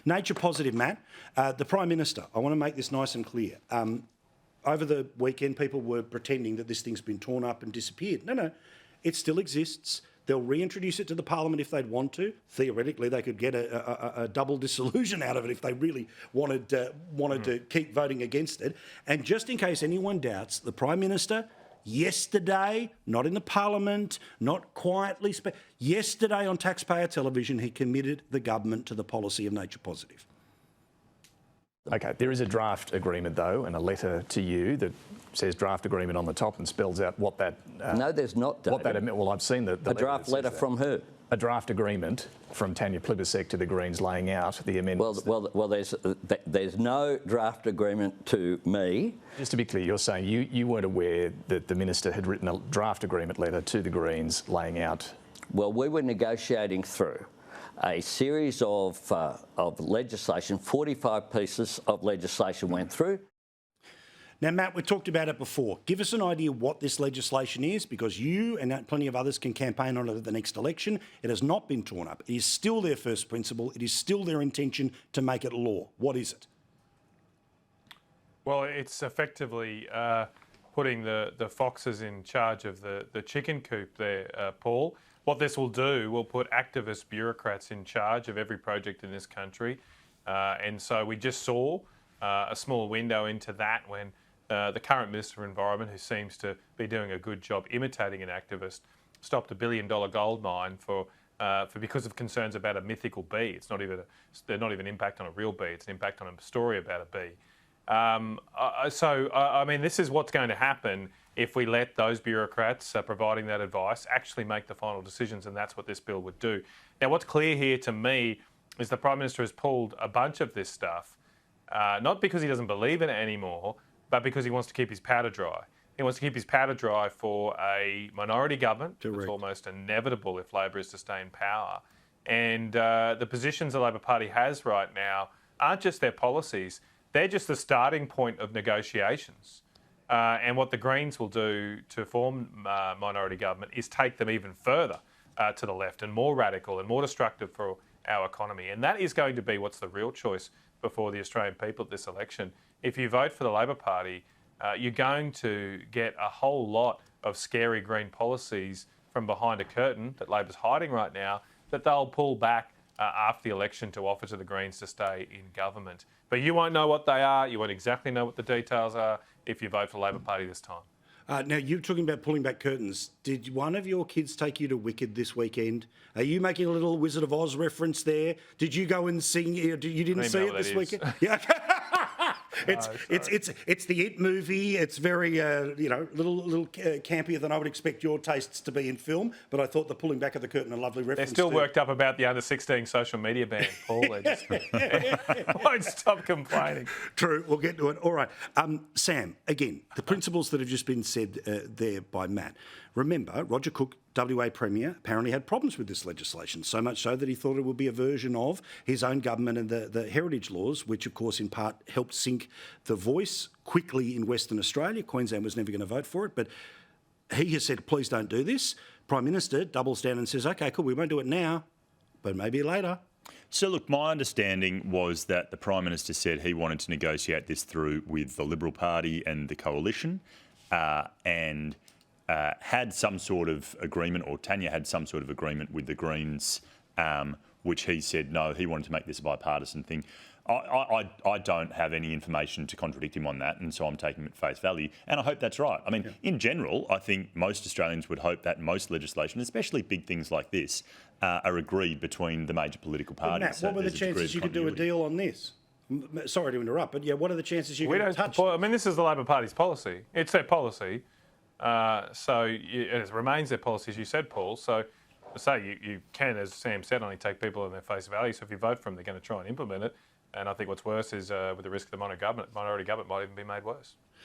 Nature positive, Matt. The Prime Minister, I want to make this nice and clear. Over the weekend, people were pretending that this thing's been torn up and disappeared. No, it still exists. They'll reintroduce it to the Parliament if they'd want to. Theoretically, they could get a double dissolution out of it if they really wanted to keep voting against it. And just in case anyone doubts, the Prime Minister, yesterday, not in the Parliament, not quietly, yesterday on taxpayer television, he committed the government to the policy of nature positive. Okay, there is a draft agreement, though, and a letter to you that says draft agreement on the top and spells out what that... no, there's not, David. What that... Well, I've seen the a draft letter from who? A draft agreement from Tanya Plibersek to the Greens laying out the amendments. Well, there's no draft agreement to me. Just to be clear, you're saying you weren't aware that the Minister had written a draft agreement letter to the Greens laying out... Well, we were negotiating through a series of legislation. 45 pieces of legislation went through. Now, Matt, we talked about it before. Give us an idea what this legislation is, because you and plenty of others can campaign on it at the next election. It has not been torn up. It is still their first principle. It is still their intention to make it law. What is it? Well, it's effectively putting the foxes in charge of the chicken coop there, Paul. What this will do will put activist bureaucrats in charge of every project in this country. And so we just saw a small window into that when the current Minister of Environment, who seems to be doing a good job imitating an activist, stopped a $1 billion gold mine because of concerns about a mythical bee. It's not even they're not even impact on a real bee. It's an impact on a story about a bee. I mean, this is what's going to happen if we let those bureaucrats providing that advice actually make the final decisions, and that's what this bill would do. Now, what's clear here to me is the Prime Minister has pulled a bunch of this stuff, not because he doesn't believe in it anymore, but because he wants to keep his powder dry. He wants to keep his powder dry for a minority government. Correct. It's almost inevitable if Labor is to stay in power. And the positions the Labor Party has right now aren't just their policies, they're just the starting point of negotiations. And what the Greens will do to form minority government is take them even further to the left and more radical and more destructive for our economy. And that is going to be what's the real choice before the Australian people at this election. If you vote for the Labor Party, you're going to get a whole lot of scary green policies from behind a curtain that Labor's hiding right now that they'll pull back after the election to offer to the Greens to stay in government. But you won't know what they are. You won't exactly know what the details are if you vote for the Labor Party this time. Now, you're talking about pulling back curtains. Did one of your kids take you to Wicked this weekend? Are you making a little Wizard of Oz reference there? Did you go and sing? You didn't see it this weekend? Yeah. It's the It movie. It's very little campier than I would expect your tastes to be in film. But I thought the pulling back of the curtain a lovely reference. They're still worked up about the under-16 social media ban, Paul. They just won't stop complaining. True. We'll get to it. All right, Sam. Again, the principles that have just been said there by Matt. Remember, Roger Cook, WA Premier, apparently had problems with this legislation, so much so that he thought it would be a version of his own government and the heritage laws, which, of course, in part helped sink the Voice quickly in Western Australia. Queensland was never going to vote for it, but he has said, please don't do this. Prime Minister doubles down and says, OK, cool, we won't do it now, but maybe later. So, look, my understanding was that the Prime Minister said he wanted to negotiate this through with the Liberal Party and the Coalition and had some sort of agreement, or Tanya had some sort of agreement with the Greens, which he said, no, he wanted to make this a bipartisan thing. I don't have any information to contradict him on that, and so I'm taking him at face value. And I hope that's right. I mean, in general, I think most Australians would hope that most legislation, especially big things like this, are agreed between the major political parties. Matt, what were the chances you could do a deal on this? Sorry to interrupt, but yeah, what are the chances you could touch? I mean, this is the Labor Party's policy. It's their policy. It remains their policy, as you said, Paul. So you can, as Sam said, only take people on their face value. So if you vote for them, they're going to try and implement it. And I think what's worse is with the risk of the minority government might even be made worse.